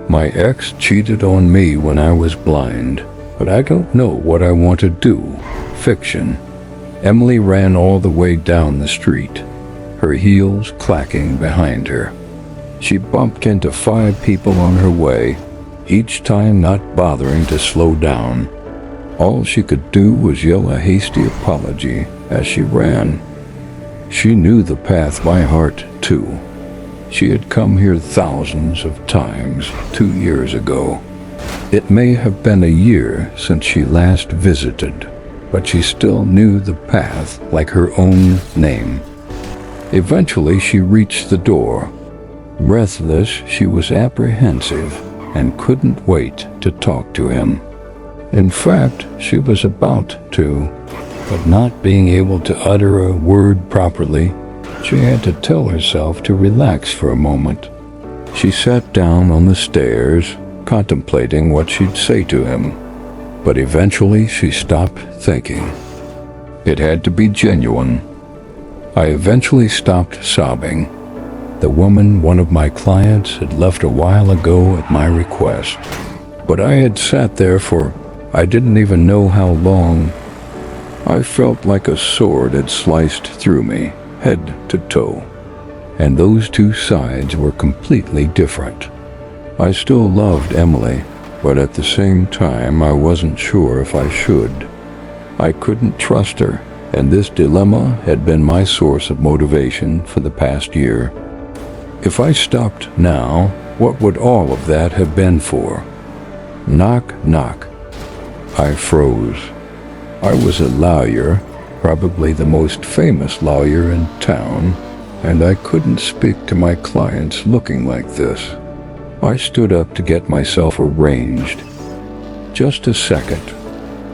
My ex cheated on me when I was blind, but I don't know what I want to do. Fiction. Emily ran all the way down the street, her heels clacking behind her. She bumped into 5 people on her way, each time not bothering to slow down. All she could do was yell a hasty apology as she ran. She knew the path by heart, too. She had come here thousands of times 2 years ago. It may have been a year since she last visited, but she still knew the path like her own name. Eventually she reached the door. Breathless, she was apprehensive and couldn't wait to talk to him. In fact, she was about to, but not being able to utter a word properly, she had to tell herself to relax for a moment. She sat down on the stairs, contemplating what she'd say to him, but eventually she stopped thinking. It had to be genuine. I eventually stopped sobbing. The woman one of my clients had left a while ago at my request, but I had sat there for I didn't even know how long. I felt like a sword had sliced through me, head to toe, and those 2 sides were completely different. I still loved Emily, but at the same time I wasn't sure if I should. I couldn't trust her, and this dilemma had been my source of motivation for the past year. If I stopped now, what would all of that have been for? Knock, knock. I froze. I was a lawyer, probably the most famous lawyer in town, and I couldn't speak to my clients looking like this. I stood up to get myself arranged. Just a second.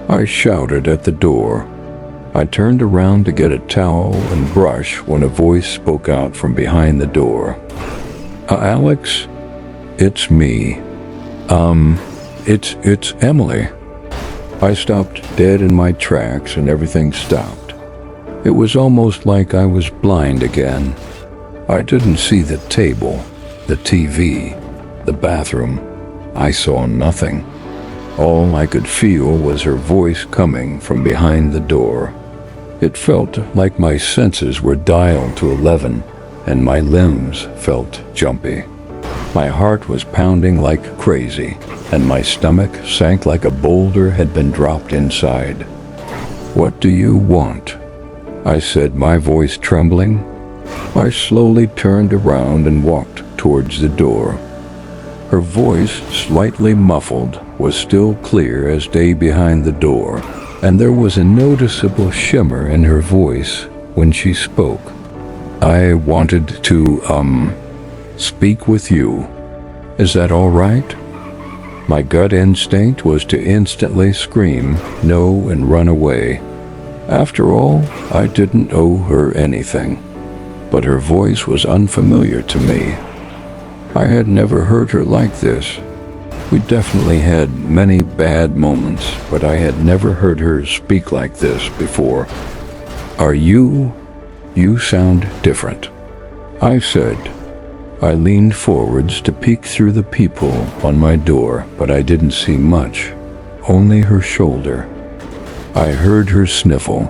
I shouted at the door. I turned around to get a towel and brush when a voice spoke out from behind the door. Alex? It's me. It's Emily. I stopped dead in my tracks and everything stopped. It was almost like I was blind again. I didn't see the table, the TV, the bathroom. I saw nothing. All I could feel was her voice coming from behind the door. It felt like my senses were dialed to 11, and my limbs felt jumpy. My heart was pounding like crazy, and my stomach sank like a boulder had been dropped inside. "What do you want?" I said, my voice trembling. I slowly turned around and walked towards the door. Her voice, slightly muffled, was still clear as day behind the door, and there was a noticeable shimmer in her voice when she spoke. "I wanted to, speak with you. Is that all right?" My gut instinct was to instantly scream no and run away. After all, I didn't owe her anything. But her voice was unfamiliar to me. I had never heard her like this. We definitely had many bad moments, but I had never heard her speak like this before. You sound different," I said. I leaned forwards to peek through the peephole on my door, but I didn't see much, only her shoulder. I heard her sniffle.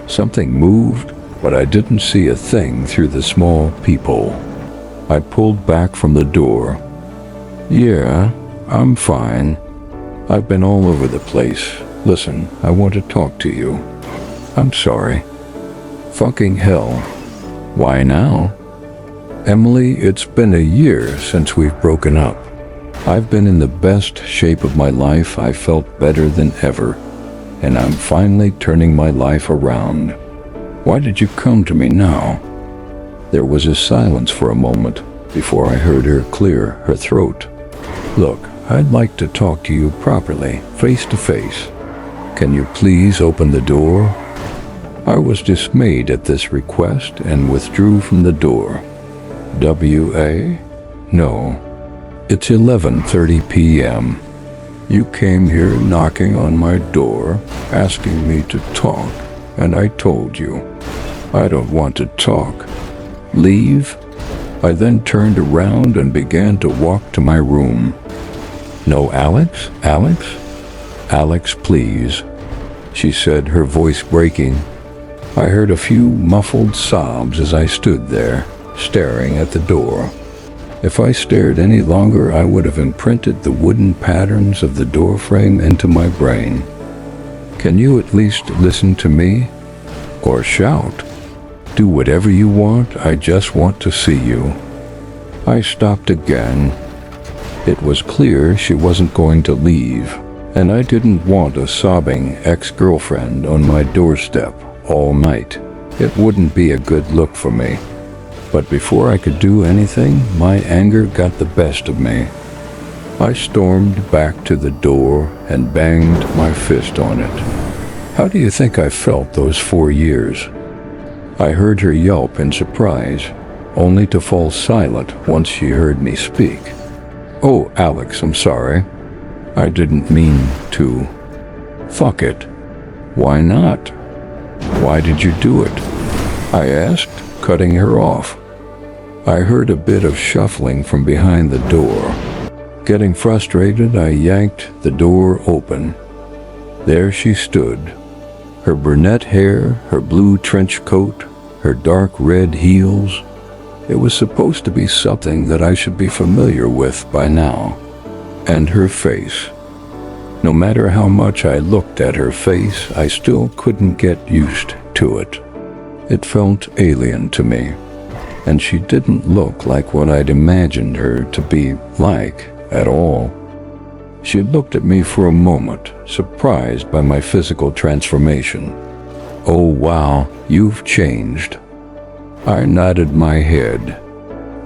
Something moved, but I didn't see a thing through the small peephole. I pulled back from the door. "Yeah, I'm fine. I've been all over the place. Listen, I want to talk to you." "I'm sorry." "Fucking hell. Why now?" "Emily, it's been a year since we've broken up. I've been in the best shape of my life. I felt better than ever, and I'm finally turning my life around. Why did you come to me now?" There was a silence for a moment before I heard her clear her throat. "Look, I'd like to talk to you properly, face to face. Can you please open the door?" I was dismayed at this request and withdrew from the door. "W.A.? No. It's 11:30 p.m. You came here knocking on my door, asking me to talk, and I told you, I don't want to talk. Leave?" I then turned around and began to walk to my room. "No, Alex? Alex? Alex, please," she said, her voice breaking. I heard a few muffled sobs as I stood there, staring at the door. If I stared any longer, I would have imprinted the wooden patterns of the doorframe into my brain. "Can you at least listen to me? Or shout? Do whatever you want, I just want to see you." I stopped again. It was clear she wasn't going to leave, and I didn't want a sobbing ex-girlfriend on my doorstep all night. It wouldn't be a good look for me. But before I could do anything, my anger got the best of me. I stormed back to the door and banged my fist on it. How do you think I felt those 4 years? I heard her yelp in surprise, only to fall silent once she heard me speak. "Oh, Alex, I'm sorry. I didn't mean to." "Fuck it. Why not? Why did you do it?" I asked, cutting her off. I heard a bit of shuffling from behind the door. Getting frustrated, I yanked the door open. There she stood. Her brunette hair, her blue trench coat, her dark red heels. It was supposed to be something that I should be familiar with by now. And her face. No matter how much I looked at her face, I still couldn't get used to it. It felt alien to me, and she didn't look like what I'd imagined her to be like at all. She looked at me for a moment, surprised by my physical transformation. "Oh wow, you've changed." I nodded my head.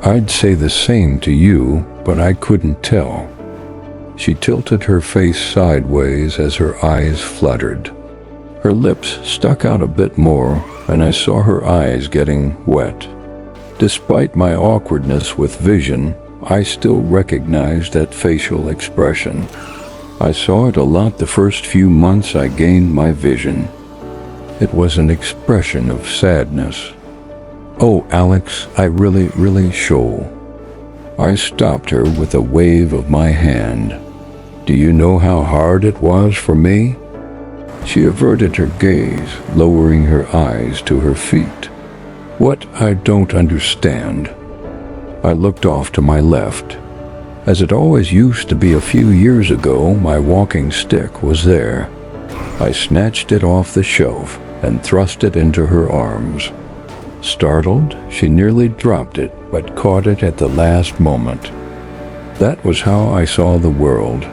"I'd say the same to you, but I couldn't tell." She tilted her face sideways as her eyes fluttered. Her lips stuck out a bit more, and I saw her eyes getting wet. Despite my awkwardness with vision, I still recognized that facial expression. I saw it a lot the first few months I gained my vision. It was an expression of sadness. "Oh, Alex, I really show." I stopped her with a wave of my hand. "Do you know how hard it was for me?" She averted her gaze, lowering her eyes to her feet. "What? I don't understand." I looked off to my left. As it always used to be a few years ago, my walking stick was there. I snatched it off the shelf and thrust it into her arms. Startled, she nearly dropped it, but caught it at the last moment. That was how I saw the world.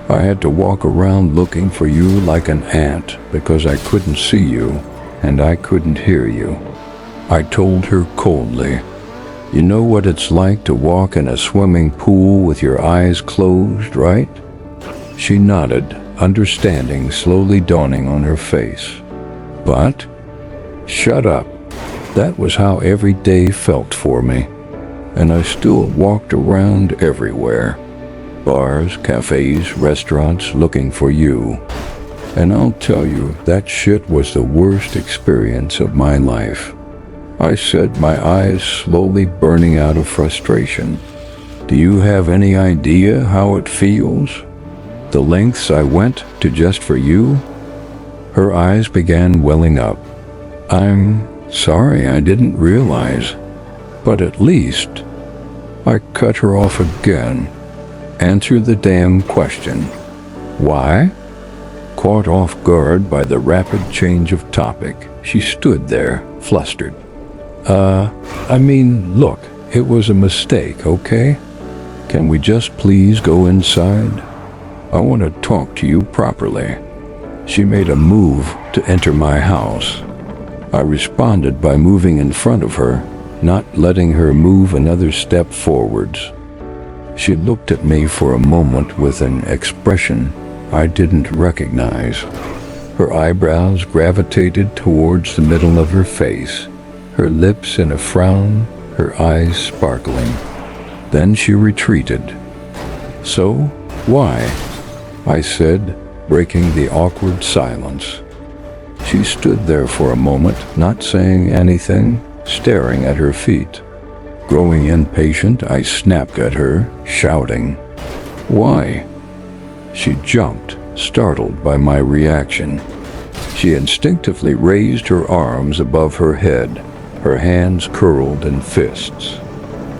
I had to walk around looking for you like an ant because I couldn't see you and I couldn't hear you. I told her coldly, "You know what it's like to walk in a swimming pool with your eyes closed, right?" She nodded, understanding slowly dawning on her face. "But?" "Shut up." That was how every day felt for me, and I still walked around everywhere. Bars, cafes, restaurants, looking for you. And I'll tell you, that shit was the worst experience of my life. I said, my eyes slowly burning out of frustration. "Do you have any idea how it feels? The lengths I went to just for you?" Her eyes began welling up. "I'm sorry, I didn't realize. But at least..." I cut her off again. "Answer the damn question." "Why?" Caught off guard by the rapid change of topic, she stood there, flustered. Look, it was a mistake, okay? Can we just please go inside? I want to talk to you properly." She made a move to enter my house. I responded by moving in front of her, not letting her move another step forwards. She looked at me for a moment with an expression I didn't recognize. Her eyebrows gravitated towards the middle of her face, her lips in a frown, her eyes sparkling. Then she retreated. "So, why?" I said, breaking the awkward silence. She stood there for a moment, not saying anything, staring at her feet. Growing impatient, I snapped at her, shouting, "Why?" She jumped, startled by my reaction. She instinctively raised her arms above her head, her hands curled in fists.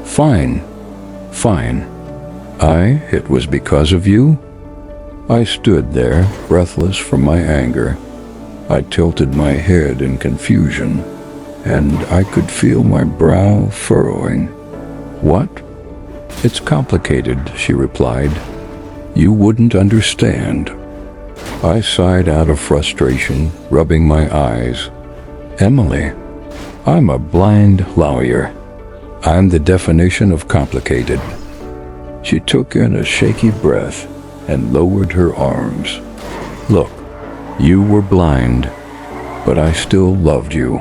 "Fine, fine. It was because of you?" I stood there, breathless from my anger. I tilted my head in confusion, and I could feel my brow furrowing. "What?" "It's complicated," she replied. "You wouldn't understand." I sighed out of frustration, rubbing my eyes. "Emily, I'm a blind lawyer. I'm the definition of complicated." She took in a shaky breath and lowered her arms. "Look, you were blind, but I still loved you.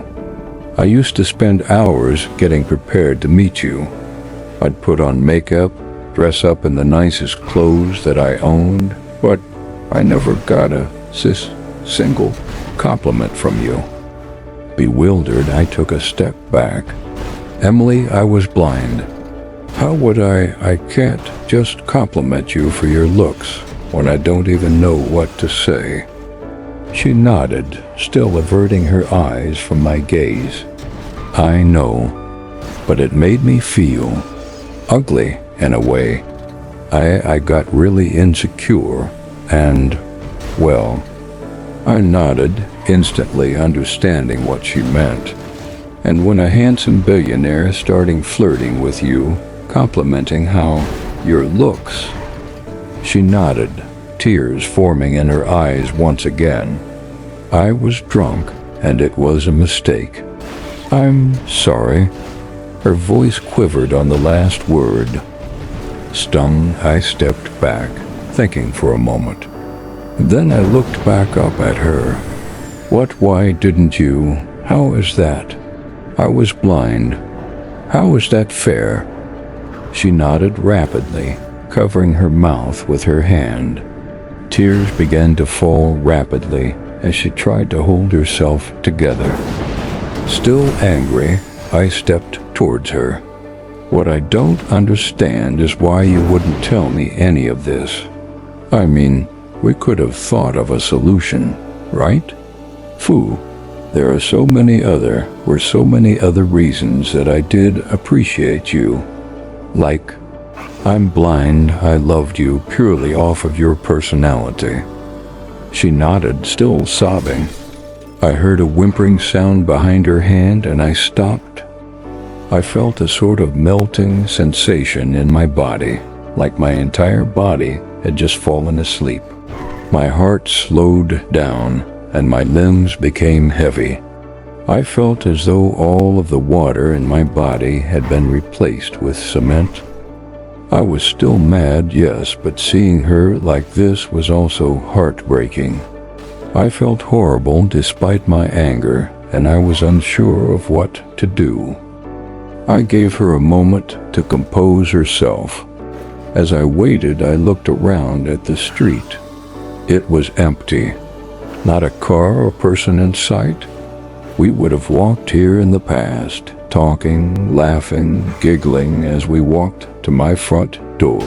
I used to spend hours getting prepared to meet you. I'd put on makeup, dress up in the nicest clothes that I owned, but I never got a single compliment from you." Bewildered, I took a step back. "Emily, I was blind. How would I can't just compliment you for your looks when I don't even know what to say." She nodded, still averting her eyes from my gaze. "I know, but it made me feel ugly in a way. I got really insecure and, well," I nodded, instantly understanding what she meant. "And when a handsome billionaire starting flirting with you, complimenting how your looks..." She nodded, tears forming in her eyes once again. "I was drunk, and it was a mistake. I'm sorry." Her voice quivered on the last word. Stung, I stepped back, thinking for a moment. Then I looked back up at her. Why didn't you? How is that? I was blind. How is that fair?" She nodded rapidly, covering her mouth with her hand. Tears began to fall rapidly as she tried to hold herself together. Still angry, I stepped towards her. "What I don't understand is why you wouldn't tell me any of this. I mean, we could have thought of a solution, right? Phew, there are so many other reasons that I did appreciate you. Like, I'm blind, I loved you purely off of your personality." She nodded, still sobbing. I heard a whimpering sound behind her hand, and I stopped. I felt a sort of melting sensation in my body, like my entire body had just fallen asleep. My heart slowed down, and my limbs became heavy. I felt as though all of the water in my body had been replaced with cement. I was still mad, yes, but seeing her like this was also heartbreaking. I felt horrible despite my anger, and I was unsure of what to do. I gave her a moment to compose herself. As I waited, I looked around at the street. It was empty. Not a car or person in sight. We would have walked here in the past, talking, laughing, giggling as we walked to my front door.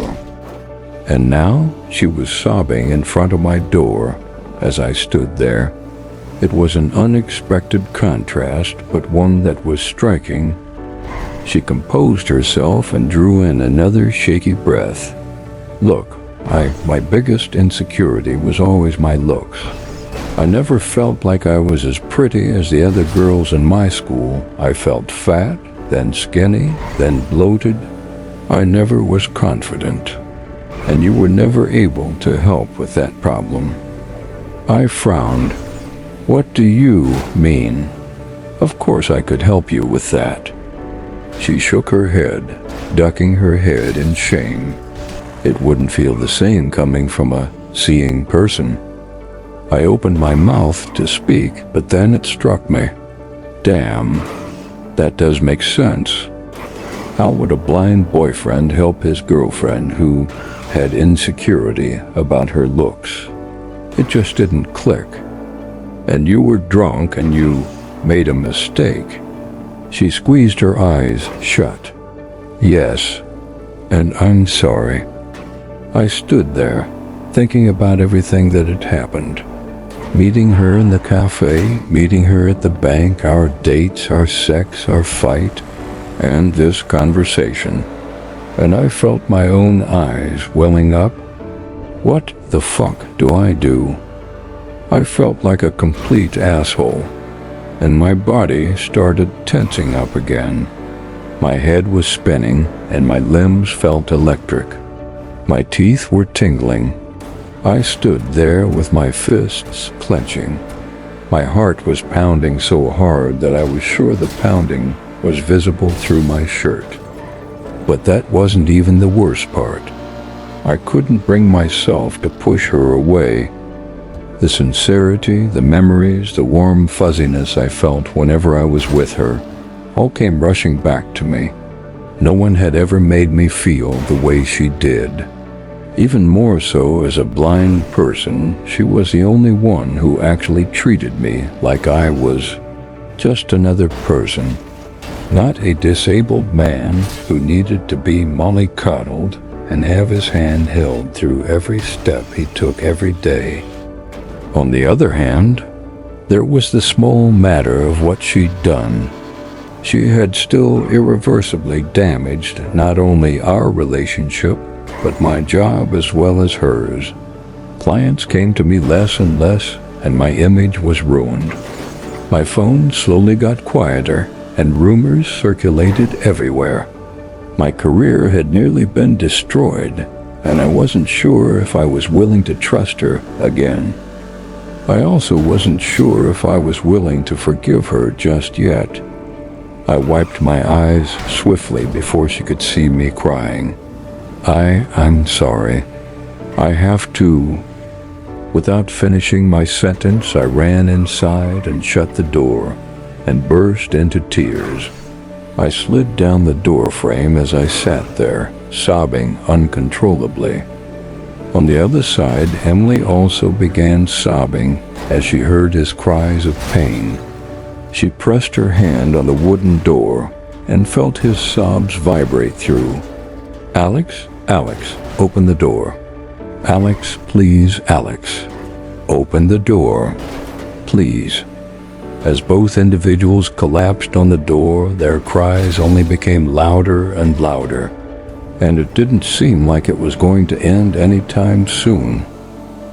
And now she was sobbing in front of my door as I stood there. It was an unexpected contrast, but one that was striking. She composed herself and drew in another shaky breath. "Look, my biggest insecurity was always my looks. I never felt like I was as pretty as the other girls in my school. I felt fat, then skinny, then bloated. I never was confident, and you were never able to help with that problem." I frowned. "What do you mean?" "Of course I could help you with that." She shook her head, ducking her head in shame. It wouldn't feel the same coming from a seeing person. I opened my mouth to speak, but then it struck me. Damn, that does make sense. How would a blind boyfriend help his girlfriend who had insecurity about her looks? It just didn't click. And you were drunk and you made a mistake. She squeezed her eyes shut. Yes, and I'm sorry. I stood there, thinking about everything that had happened. Meeting her in the cafe, meeting her at the bank, our dates, our sex, our fight, and this conversation. And I felt my own eyes welling up. What the fuck do I do? I felt like a complete asshole, and my body started tensing up again. My head was spinning, and my limbs felt electric. My teeth were tingling. I stood there with my fists clenching. My heart was pounding so hard that I was sure the pounding was visible through my shirt. But that wasn't even the worst part. I couldn't bring myself to push her away. The sincerity, the memories, the warm fuzziness I felt whenever I was with her all came rushing back to me. No one had ever made me feel the way she did. Even more so as a blind person, she was the only one who actually treated me like I was just another person, not a disabled man who needed to be mollycoddled and have his hand held through every step he took every day. On the other hand, there was the small matter of what she'd done. She had still irreversibly damaged not only our relationship, but my job as well as hers. Clients came to me less and less, and my image was ruined. My phone slowly got quieter, and rumors circulated everywhere. My career had nearly been destroyed, and I wasn't sure if I was willing to trust her again. I also wasn't sure if I was willing to forgive her just yet. I wiped my eyes swiftly before she could see me crying. I'm sorry. I have to. Without finishing my sentence, I ran inside and shut the door and burst into tears. I slid down the door frame as I sat there, sobbing uncontrollably. On the other side, Emily also began sobbing as she heard his cries of pain. She pressed her hand on the wooden door and felt his sobs vibrate through. Alex, open the door. Alex, please, Alex. Open the door, please. As both individuals collapsed on the door, their cries only became louder and louder, and it didn't seem like it was going to end anytime soon.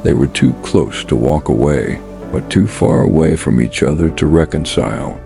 They were too close to walk away, but too far away from each other to reconcile.